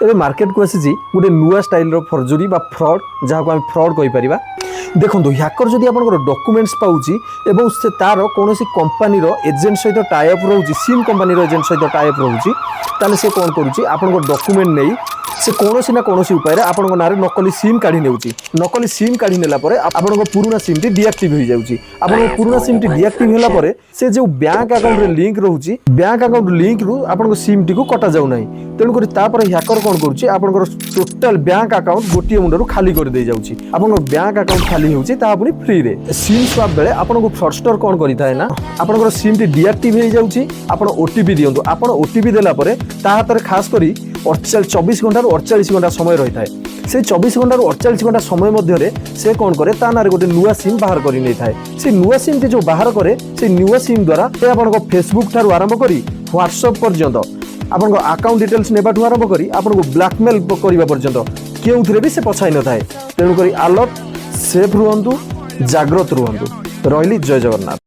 एबे मार्केट को आसी गोटे नुआ स्टाइल फर्जरी बा फ्रॉड जहाँ को आम फ्रॉड कहीपर देखो ह्याकर जदि आप डॉक्यूमेंट्स पाउची एवं से तार कौन कंपानी एजेंट सहित टाइप रोचे सिम कंपानी एजेंट सहित टाइप रोचे ताले से कौन करुच्ची आपण डॉक्यूमेंट नहीं से कौन ना कौन उपाय आपण ना नकली सिम काढ़ी नेउची नकली सिम काढ़ी नेला परे आपण पुराना सिम टी डीएक्टिव हो जाउची आपण पुराना सिम टी डीएक्टिव होला परे से जो बैंक अकाउंट रे लिंक रहउची बैंक अकाउंट लिंक रु आपण सिम टी को कटा जाउ नाही तेणु करी तापर ह्याकर कौन करुच्ची आपण टोटल बैंक अकाउंट गोटे मुंडरू खाली कर दे जाउची आपण बैंक अकाउंट खाली होउची ता पुनी फ्री रे सिम स्वैप बेले आपण फ्रॉडस्टर कौन करिथाय ना आपण सिम टी डीएक्टिव हो जाउची आपण ओटीपी दियंतु आपण ओटीपी देला परे ता हाथ रे खास करी 24 घंटा 48 घंटा समय रही है से 24 घंटा 48 घंटा समय मध्य से कौन करे ता ना गोटे नुआ सिम बाहर कर नहीं था से नुआ सिम जो बाहर करे से नुआ सिम द्वारा आप फेसबुक ठार आरंभ करी व्हाट्सएप पर्यंत आपण अकाउंट डिटेल्स नेबाठू आरंभ करी आपन ब्लैकमेल करने पर्यंत केउथरे भी से पछाई न थाए तेणुक अलर्ट सेफ रुहंतु जाग्रत रुहंतु रही जय जगन्नाथ।